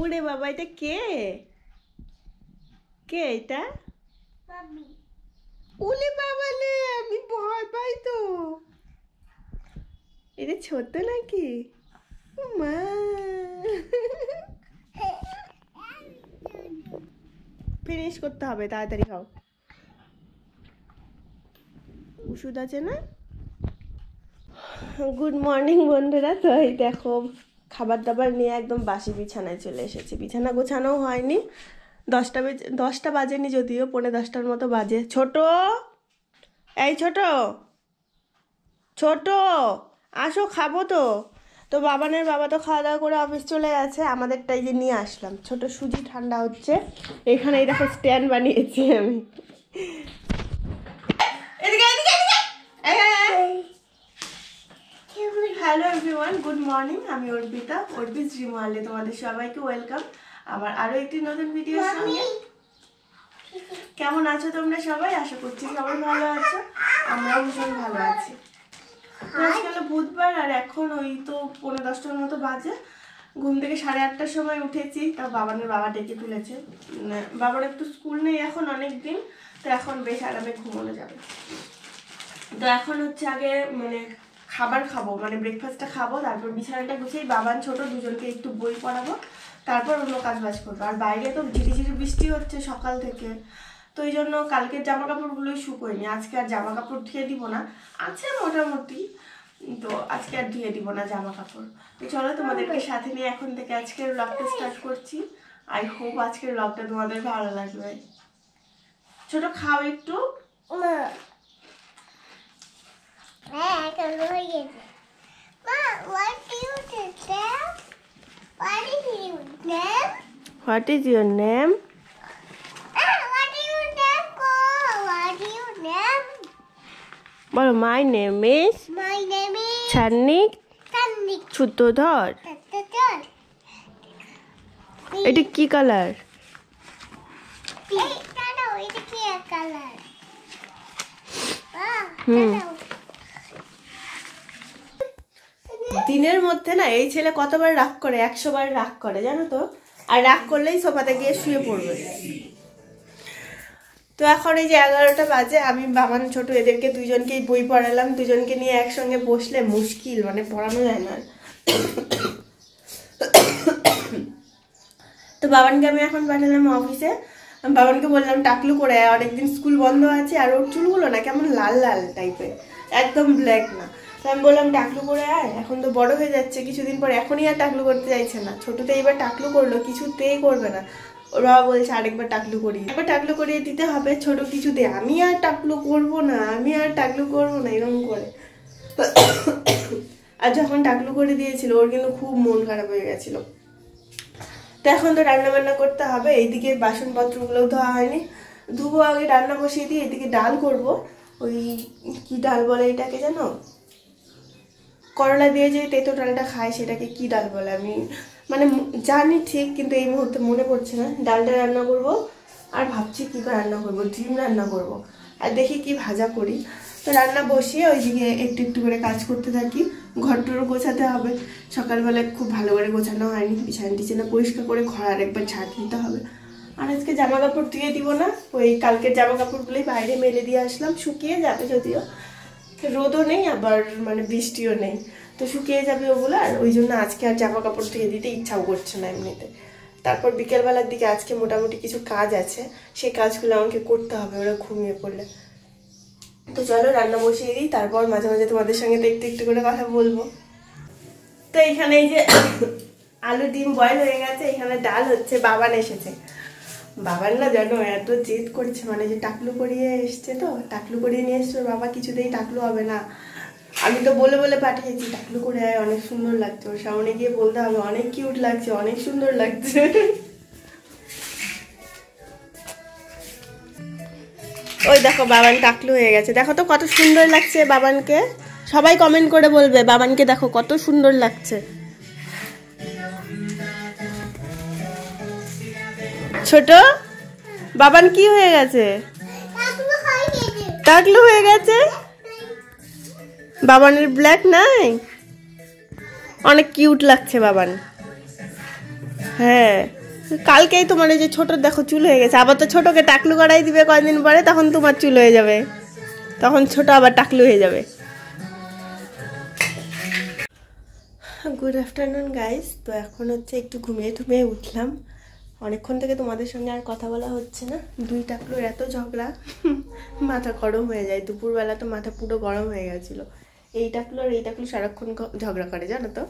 ওরে বাবা, এটা কে? কে এটা? ওলে বাবা লে, আমি ভয় পাই তো। এটা ছোট নাকি? মা, ফিনিশ করতে হবে, তাড়াতাড়ি খাও। ওষুধ আছে না? গুড মর্নিং বন্ধুরা। তো এই দেখো খাবার দাবার নিয়ে একদম বাসি বিছানায় চলে এসেছি। বিছানা গোছানোও হয়নি, 10টা বাজেনি, যদিও 9:45 মতো বাজে। ছোট, এই ছোট ছোট আসো, খাবো তো। তো বাবানের বাবা তো খাওয়া দাওয়া করে অফিস চলে গেছে, আমাদেরটাই যে নিয়ে আসলাম ছোট সুজি ঠান্ডা হচ্ছে। এখানে এই দেখো স্ট্যান্ড বানিয়েছি আমি। Hello everyone, good morning. আমি অর্পিতা, অর্পিস ড্রিম ওয়ার্ল্ডে তোমাদের সবাইকে ওয়েলকাম আমার আরো একটি নতুন ভিডিওর সঙ্গে। কেমন আছো তোমরা সবাই? আশা করছি সবাই ভালো আছো, আমরাও ভীষণ ভালো আছি। আজকে হলো বুধবার, আর এখন ওই তো 9:45 মতো বাজে। ঘুম থেকে 8:30টার সময় উঠেছি, তা বাবানের বাবা ডেকে তুলেছে। বাবার একটু স্কুল নেই এখন অনেক দিন, তো এখন বেশ আরামে ঘুমানো যাবে। তো এখন হচ্ছে আগে মানে খাবার খাবো, মানে ব্রেকফাস্টটা খাবো, তারপর বিছানাটা গুছিয়ে বাবান ছোট দুজনকে একটু বই পড়াবো, তারপর অন্য কাজ বাজ করবো। আর বাইরে তো ঝিরিঝিরি বৃষ্টি হচ্ছে সকাল থেকে, তো এই জন্য কালকের জামা কাপড়গুলোই শুকোয়নি। আজকে আর জামা কাপড় ধুয়ে দিব না, আছে মোটামুটি, তো আজকে আর ধুয়ে দিব না জামা কাপড়। তো চলো তোমাদেরকে সাথে নিয়ে এখন থেকে আজকের ব্লগটা স্টার্ট করছি। আই হোপ আজকের ব্লগটা তোমাদের ভালো লাগবে। ছোট খাও একটু। What is your name? বলো, my name is ছান্নিক সূত্রধর। এটা কি কালার? দিনের মধ্যে না এই ছেলে কতবার রাগ করে, 100 বার রাগ করে জানো তো। আর রাগ করলেই সোফাতে গিয়ে শুয়ে পড়বে। তো এখন এই যে 11টা বাজে, আমি বাবান ছোট এদেরকে দুইজনকেই বই পড়ালাম। দুজনকে নিয়ে একসঙ্গে বসলে মুশকিল, মানে পড়ানো যায় না। তো বাবানকে আমি এখন পাঠালাম অফিসে। বাবানকে বললাম টাকলু করে, অনেকদিন স্কুল বন্ধ আছে, আর ওর চুলগুলো না কেমন লাল লাল টাইপের, একদম ব্ল্যাক না। তো আমি বললাম টাকলু করে আয়, এখন তো বড় হয়ে যাচ্ছে কিছুদিন পর, এখনই আর টাকলু করতে চাইছে না। ছোটতে এইবার টাকলু করলো, কিছুতেই করবে না। ওর বাবা বলছে আরেকবার টাকলু করি, একবার টাকলু করিয়ে দিতে হবে। ছোট কিছুতে আমি আর টাকলু করবো না, আমি আর টাকলু করবো না এরকম করে। আর যখন টাকলু করে দিয়েছিল ওর কিন্তু খুব মন খারাপ হয়ে গেছিল। তো এখন তো রান্না বান্না করতে হবে। এইদিকে বাসনপত্রগুলোও ধোয়া হয়নি, ধুবো আগে, রান্না বসিয়ে দিয়ে এদিকে ডাল করব। ওই কি ডাল বলে এটাকে জানো? করলা দিয়ে যে তেতো ডালটা খায় সেটাকে কি ডাল বলে আমি মানে জানি ঠিক, কিন্তু এই মুহূর্তে মনে পড়ছে না। ডালটা রান্না করব, আর ভাবছি কী করে রান্না করব, ডিম রান্না করব, আর দেখি কি ভাজা করি। তো রান্না বসিয়ে ওইদিকে একটু একটু করে কাজ করতে থাকি। ঘরটরও গোছাতে হবে, সকালবেলায় খুব ভালো করে গোছানো হয়নি। বিছানা পরিষ্কার করে ঘর আরেকবার ঝাঁট দিতে হবে। আর আজকে জামা কাপড় ধুয়ে দিব না, ওই কালকের জামা কাপড়গুলোই বাইরে মেলে দিয়ে আসলাম, শুকিয়ে যাবে, যদিও রোদও নেই আবার মানে বৃষ্টিও নেই, তো শুকিয়ে যাবে ওগুলো। আর ওই জন্য আজকে আর জামা কাপড় ধুয়ে দিতে ইচ্ছাও করছে না এমনিতে। তারপর বিকেলবেলার দিকে আজকে মোটামুটি কিছু কাজ আছে, সেই কাজগুলো আমাকে করতে হবে ওরা ঘুমিয়ে পড়লে। তো চলো রান্না বসিয়ে দিই, তারপর মাঝে মাঝে তোমাদের সঙ্গে তো একটু একটু করে কথা বলবো। তো এখানে এই যে আলু ডিম বয়েল হয়ে গেছে, এখানে ডাল হচ্ছে। বাবান এসেছে, বাবার না জানো এত জেদ করছে, মানে যে টাকলু করিয়ে এসছে, তো টাকলু করিয়ে নিয়ে এসছে ওর বাবা, কিছুতেই টাকলু হবে না। আমি তো বলে বলে পাঠিয়েছি টাকলু করে আয়, অনেক সুন্দর লাগছে। ওর সামনে গিয়ে বলতে হবে অনেক কিউট লাগছে, অনেক সুন্দর লাগছে। ওই দেখো বাবান টাকলু হয়ে গেছে, দেখো তো কত সুন্দর লাগছে বাবানকে। সবাই কমেন্ট করে বলবে বাবানকে দেখো কত সুন্দর লাগছে। ছোট বাবান কি হয়ে গেছে? টাকলু হয়ে গেছে। বাবানের ব্ল্যাক নাই, অনেক কিউট লাগছে বাবান। হ্যাঁ, কালকেই তোমার এই যে ছোট দেখো চুল হয়ে গেছে, আবার তো ছোটকে টাকলু করাই দিবে কয়েকদিন পরে, তখন তোমার চুল হয়ে যাবে, তখন ছোট আবার টাকলু হয়ে যাবে। Good afternoon guys. তো এখন হচ্ছে একটু ঘুমিয়ে টুমিয়ে উঠলাম, অনেকক্ষণ থেকে তোমাদের সঙ্গে আর কথা বলা হচ্ছে না। দুই টাকলুর এত ঝগড়া, মাথা গরম হয়ে যায়। দুপুরবেলা তো মাথা পুরো গরম হয়ে গেছিল। এই টাকলু আর এই টাকলু সারাক্ষণ ঝগড়া করে জানো তো।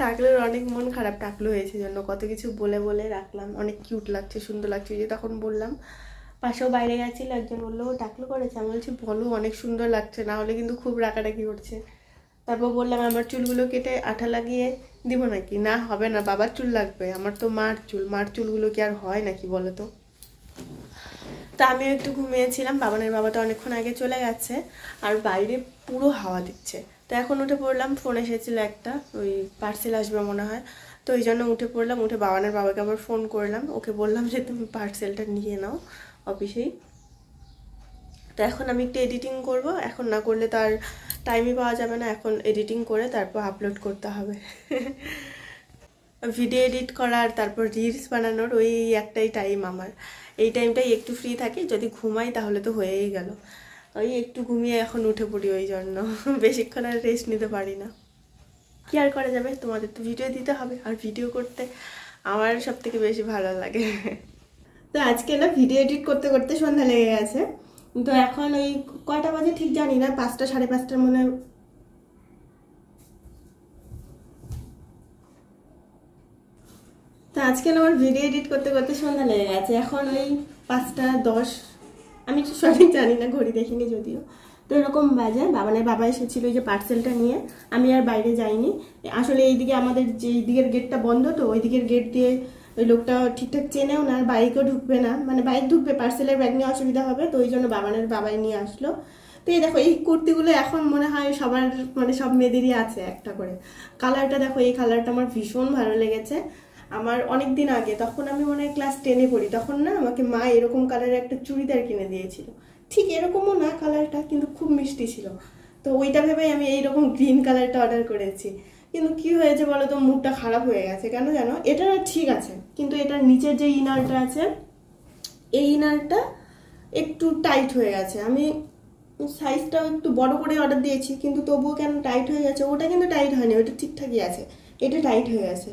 টাকলুর অনেক মন খারাপ, টাকলু হয়েছে জন্য কত কিছু বলে বলে রাখলাম। অনেক কিউট লাগছে, সুন্দর লাগছে, যে তখন বললাম। পাশেও বাইরে গেছিল একজন, বললো ও টাকলু করেছে। আমি বলছি বলো অনেক সুন্দর লাগছে, না হলে কিন্তু খুব রাগারাগি করছে। তারপর বললাম আমার চুলগুলো কেটে আঠা লাগিয়ে দিব নাকি, না হবে না, বাবার চুল লাগবে, আমার তো মার চুলগুলো কি আর হয় নাকি বলো তো। তা আমিও একটু ঘুমিয়েছিলাম, বাবানের বাবা তো অনেকক্ষণ আগে চলে গেছে, আর বাইরে পুরো হাওয়া দিচ্ছে। তো এখন উঠে পড়লাম, ফোন এসেছিল একটা, ওই পার্সেল আসবে মনে হয়, তো ওই জন্য উঠে পড়লাম। উঠে বাবানের বাবাকে আবার ফোন করলাম, ওকে বললাম যে তুমি পার্সেলটা নিয়ে নাও অফিসেই। তো এখন আমি একটু এডিটিং করব, এখন না করলে তো আর টাইমই পাওয়া যাবে না। এখন এডিটিং করে তারপর আপলোড করতে হবে। ভিডিও এডিট করার, তারপর রিলস বানানোর ওই একটাই টাইম আমার। এই টাইমটাই একটু ফ্রি থাকি, যদি ঘুমাই তাহলে তো হয়েই গেল। ওই একটু ঘুমিয়ে এখন উঠে পড়ি, ওই জন্য বেশিক্ষণ আর রেস্ট নিতে পারি না। কি আর করা যাবে, তোমাদের তো ভিডিও দিতে হবে, আর ভিডিও করতে আমার সব থেকে বেশি ভালো লাগে। তো আজকে না ভিডিও এডিট করতে করতে সন্ধ্যা লেগে গেছে। তো এখন ওই কয়টা বাজে ঠিক জানি না, 5টা 5:30টার মনে। তো আজকে আমার ভিডিও এডিট করতে করতে সন্ধ্যা লেগে গেছে। এখন ওই 5টা 10, আমি সঠিক জানি না, ঘড়ি দেখিনি যদিও। তো এরকম বাজে। বাবানের বাবা এসেছিল এই যে পার্সেলটা নিয়ে, আমি আর বাইরে যাইনি। আসলে এইদিকে আমাদের যে দিকের গেটটা বন্ধ, তো ওই দিকের গেট দিয়ে ওই লোকটা ঠিকঠাক চেনেও না, আর বাইকও ঢুকবে না, মানে বাইক ঢুকবে, পার্সেলের ব্যাগ নিয়ে অসুবিধা হবে, তো ওই জন্য বাবানের বাবাই নিয়ে আসলো। তো এই দেখো এই কুর্তিগুলো এখন মনে হয় সবার, মানে সব মেয়েদেরই আছে একটা করে। কালারটা দেখো, এই কালারটা আমার ভীষণ ভালো লেগেছে। আমার অনেক দিন আগে, তখন আমি মনে হয় ক্লাস 10-এ পড়ি, তখন না আমাকে মা এরকম কালারের একটা চুড়িদার কিনে দিয়েছিল। ঠিক এরকমও না কালারটা, কিন্তু খুব মিষ্টি ছিল। তো ওইটা ভেবেই আমি এইরকম গ্রিন কালারটা অর্ডার করেছি। কিন্তু কি হয়েছে বলো তো, মুডটা খারাপ হয়ে গেছে। কেন জানো? এটা ঠিক আছে, কিন্তু এটার নিচের যে ইনারটা আছে, এই ইনারটা একটু টাইট হয়ে গেছে। আমি সাইজটাও একটু বড় করে অর্ডার দিয়েছি, কিন্তু তবুও কেন টাইট হয়ে গেছে। ওটা কিন্তু টাইট হয়নি, ওটা ঠিকঠাকই আছে, এটা টাইট হয়ে গেছে।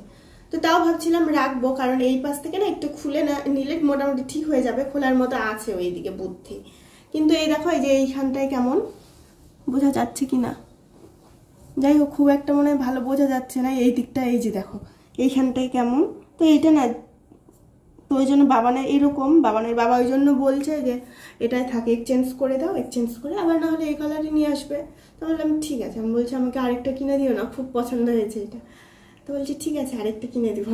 তো তাও ভাবছিলাম রাখবো, কারণ এই পাশ থেকে না একটু খুলে না নিলে মোটামুটি ঠিক হয়ে যাবে, খোলার মতো আছে ওইদিকে বুদ্ধি। কিন্তু এই দেখো, এই যে এইখানটায় কেমন বোঝা যাচ্ছে কি না, যাই হোক খুব একটা মনে হয় ভালো বোঝা যাচ্ছে না এই দিকটা। এই যে দেখো এইখানটায় কেমন, তো এইটা না, তো ওই জন্য বাবানের বাবা ওই জন্য বলছে যে এটাই থাকে, এক্সচেঞ্জ করে দাও, এক্সচেঞ্জ করে আবার না হলে এই কালারই নিয়ে আসবে। তো বললাম ঠিক আছে। আমি বলছি আমাকে আরেকটা কিনে দিও না, খুব পছন্দ হয়েছে এটা। তো বলছি ঠিক আছে আরেকটা কিনে দিব।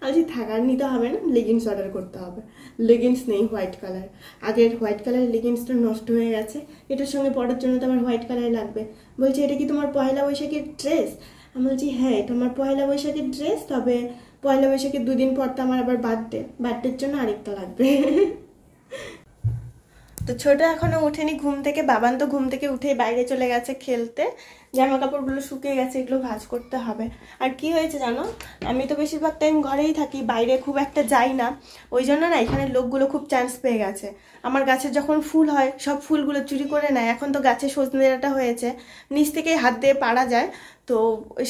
আমি বলছি থাকার নিতে হবে না, লেগিংস অর্ডার করতে হবে। লেগিংস নেই হোয়াইট কালার, আগের হোয়াইট কালারের লেগিংসটা নষ্ট হয়ে গেছে, এটার সঙ্গে পরার জন্য তো আমার হোয়াইট কালার লাগবে। বলছে এটা কি তোমার পয়লা বৈশাখের ড্রেস? আমি বলছি হ্যাঁ এটা আমার পয়লা বৈশাখের ড্রেস, তবে পয়লা বৈশাখের 2 দিন পর তো আমার আবার বার্থডের জন্য আরেকটা লাগবে। তো ছোট এখনো ওঠেনি ঘুম থেকে, বাবান তো ঘুম থেকে উঠে বাইরে চলে গেছে খেলতে। জামা কাপড়গুলো শুকিয়ে গেছে, এগুলো ভাঁজ করতে হবে। আর কি হয়েছে জানো, আমি তো বেশিরভাগ টাইম ঘরেই থাকি, বাইরে খুব একটা যাই না, ওই জন্য না এখানে লোকগুলো খুব চান্স পেয়ে গেছে। আমার গাছে যখন ফুল হয় সব ফুলগুলো চুরি করে নেয়। এখন তো গাছে সজনে ডাঁটা হয়েছে, নিচ থেকেই হাত দিয়ে পাড়া যায়। তো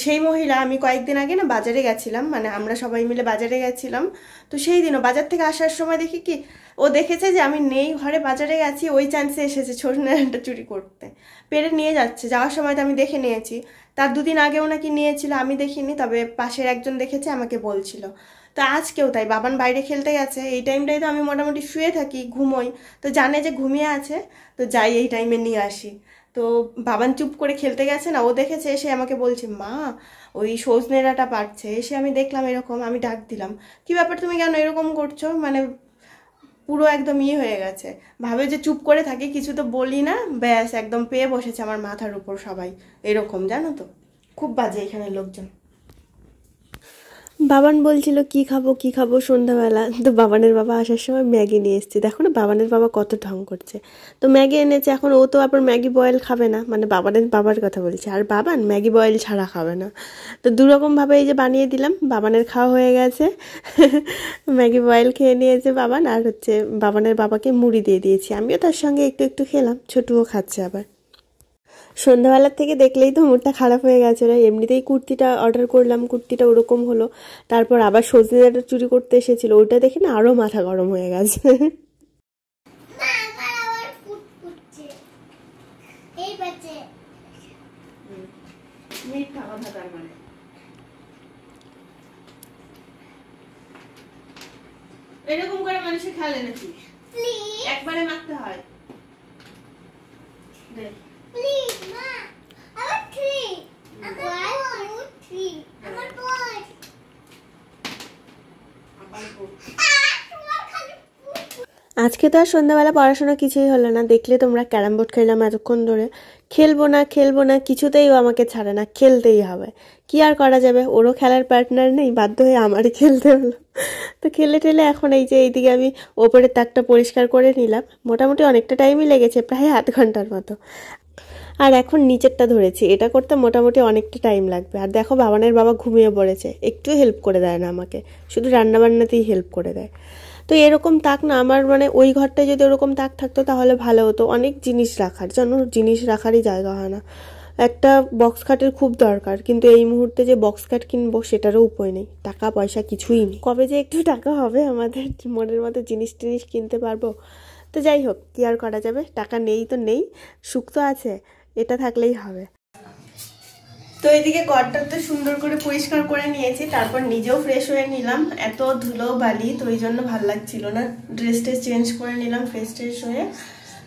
সেই মহিলা, আমি কয়েকদিন আগে না বাজারে গেছিলাম, মানে আমরা সবাই মিলে বাজারে গেছিলাম। তো সেই দিনও বাজার থেকে আসার সময় দেখি কি, ও দেখেছে যে আমি নেই ঘরে, বাজারে গেছি, ওই চান্সে এসেছে সজনে ডাঁটা চুরি করতে, পেরে নিয়ে যাচ্ছে। যাওয়ার সময় তো আমি দেখে নিয়েছি, তার 2 দিন আগেও নাকি নিয়েছিল, আমি দেখিনি, তবে পাশের একজন দেখেছে আমাকে বলছিল। তো আজকেও তাই, বাবান বাইরে খেলতে গেছে, এই টাইমটাই তো আমি মোটামুটি শুয়ে থাকি, ঘুমোই, তো জানে যে ঘুমিয়ে আছে, তো যাই এই টাইমে নিয়ে আসি। তো বাবান চুপ করে খেলতে গেছে না, ও দেখেছে, এসে আমাকে বলছে মা ওই সজনে ডাঁটা পাড়ছে। এসে আমি দেখলাম এরকম, আমি ডাক দিলাম, কি ব্যাপার তুমি কেন এরকম করছো? মানে পুরো একদম হয়ে গেছে, ভাবে যে চুপ করে থাকি, কিছু তো বলি না, ব্যাস একদম পেয়ে বসেছে আমার মাথার উপর সবাই, এরকম জানো তো, খুব বাজে এখানে লোকজন। বাবান বলছিল কি খাবো কি খাবো সন্ধ্যাবেলা, তো বাবানের বাবা আসার সময় ম্যাগি নিয়ে এসেছে। দেখো না বাবানের বাবা কত ঢং করছে। তো ম্যাগি এনেছে, এখন ও তো আবার ম্যাগি বয়েল খাবে না, মানে বাবানের বাবার কথা বলছে, আর বাবান ম্যাগি বয়েল ছাড়া খাবে না। তো দুরকমভাবে এই যে বানিয়ে দিলাম, বাবানের খাওয়া হয়ে গেছে, ম্যাগি বয়েল খেয়ে নিয়েছে বাবান, আর হচ্ছে বাবানের বাবাকে মুড়ি দিয়ে দিয়েছি, আমিও তার সঙ্গে একটু একটু খেলাম, ছোটুও খাচ্ছে আবার। সন্ধ্যাবেলার থেকে দেখলেই তো মুডটা খারাপ হয়ে গেছে। না এমনিতেই কুর্তিটা অর্ডার করলাম, কুর্তিটা ওরকম হলো, তারপর আবার সজনে ডাঁটা চুরি করতে এসেছিল, ওইটা দেখে না আরো মাথা গরম হয়ে গেছে। এরকম করে মানুষে খেলে নাকি? একবারে মারতে হয়। আজকে তো আর সন্ধ্যাবেলা পড়াশোনা কিছুই হলো না, দেখলে তোমরা ক্যারাম বোর্ড খেললাম এতক্ষণ ধরে। খেলবো না কিছুতেই ও আমাকে ছাড়ে না, খেলতেই হবে। কি আর করা যাবে, ওরও খেলার পার্টনার নেই, বাধ্য হয়ে আমারই খেলতে হলো। তো খেলে টেলে এখন এই যে এইদিকে আমি ওপরের তাকটা পরিষ্কার করে নিলাম, মোটামুটি অনেকটা টাইমই লেগেছে, প্রায় আধ ঘন্টার মতো। আর এখন নিচেরটা ধরেছি, এটা করতে মোটামুটি অনেকটা টাইম লাগবে। আর দেখো বাবানের বাবা ঘুমিয়ে পড়েছে, একটু হেল্প করে দেয় না আমাকে, শুধু রান্নাবান্নাতেই হেল্প করে দেয়। তো এরকম তাক না আমার, মানে ওই ঘরটায় যদি ওরকম তাক থাকতো তাহলে ভালো হতো, অনেক জিনিস রাখার জন্য, জিনিস রাখারই জায়গা হয় না। একটা বক্স খাটের খুব দরকার, কিন্তু এই মুহূর্তে যে বক্স খাট কিনবো সেটারও উপায় নেই, টাকা পয়সা কিছুই নেই। কবে যে একটু টাকা হবে আমাদের মনের মতো জিনিস টিনিস কিনতে পারবো। তো যাই হোক, কি আর করা যাবে, টাকা নেই তো নেই, সুখ তো আছে, এটা থাকলেই হবে। তো এদিকে ঘরটা তো সুন্দর করে পরিষ্কার করে নিয়েছি, তারপর নিজেও ফ্রেশ হয়ে নিলাম, এত ধুলো বালি তো ওই জন্য ভালো লাগছিল না, ড্রেস ট্রেস চেঞ্জ করে নিলাম ফ্রেশ ট্রেশ হয়ে।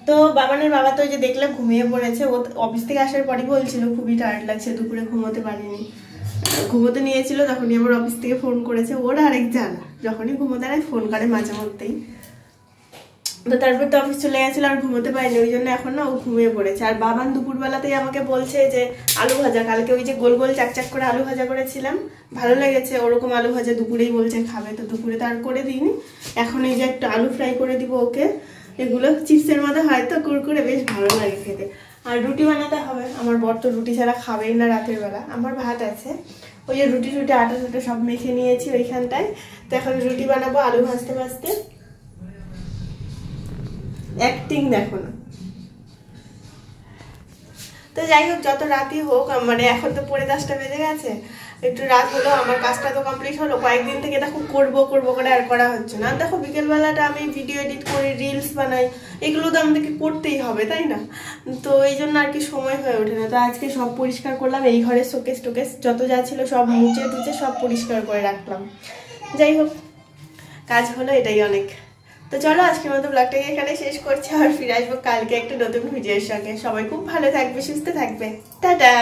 তো বাবানের বাবা তো ওই যে দেখলে ঘুমিয়ে পড়েছে, ও অফিস থেকে আসার পরই বলছিল খুবই টায়ার্ড লাগছে, দুপুরে ঘুমোতে পারিনি। ঘুমোতে নিয়েছিল, তখনই আবার অফিস থেকে ফোন করেছে, ওর আরেক জ্বালা, যখনই ঘুমোতে নেয় ফোন করে মাঝে মধ্যেই। তো তারপর তো অফিস চলে গেছিল, আর ঘুমোতে পারিনি, ওই জন্য এখন না ও ঘুমিয়ে পড়েছে। আর বাবান দুপুরবেলাতেই আমাকে বলছে যে আলু ভাজা, কালকে ওই যে গোল গোল চাকচাক করে আলু ভাজা করেছিলাম, ভালো লেগেছে, ওরকম আলু ভাজা দুপুরেই বলছে খাবে। তো দুপুরে তো আর করে দিইনি, এখন এই যে একটু আলু ফ্রাই করে দিব ওকে। এগুলো চিপসের মধ্যে হয়তো কুরকুরে, বেশ ভালো লাগে খেতে। আর রুটি বানাতে হবে, আমার বর তো রুটি ছাড়া খাবেই না রাতের বেলা। আমার ভাত আছে, ওই যে রুটি আটা টাটা সব মেখে নিয়েছি ওইখানটায়। তো এখন রুটি বানাবো আলু ভাজতে ভাজতে। অ্যাক্টিং দেখো না। তো যাই হোক, যত রাতই হোক, মানে এখন তো 10:30 বেজে গেছে, একটু রাত হলো, আমার কাজটা তো কমপ্লিট হলো। কয়েকদিন থেকে দেখো করবো করে আর করা হচ্ছে না। দেখো বিকেলবেলাটা আমি ভিডিও এডিট করি, রিলস বানাই, এগুলো তো আমাদেরকে করতেই হবে, তাই না? তো এই জন্য আর কি সময় হয়ে ওঠে না। তো আজকে সব পরিষ্কার করলাম, এই ঘরের শোকেস টোকেস যত যা ছিল সব মুছে টুচে সব পরিষ্কার করে রাখলাম। যাই হোক, কাজ হলো, এটাই অনেক। তো চলো আজকের মতো ব্লগটাকে এখানে শেষ করছি, আর ফিরে আসবো কালকে একটা নতুন ভিডিওর সঙ্গে। সবাই খুব ভালো থাকবে, সুস্থ থাকবে, টাটা।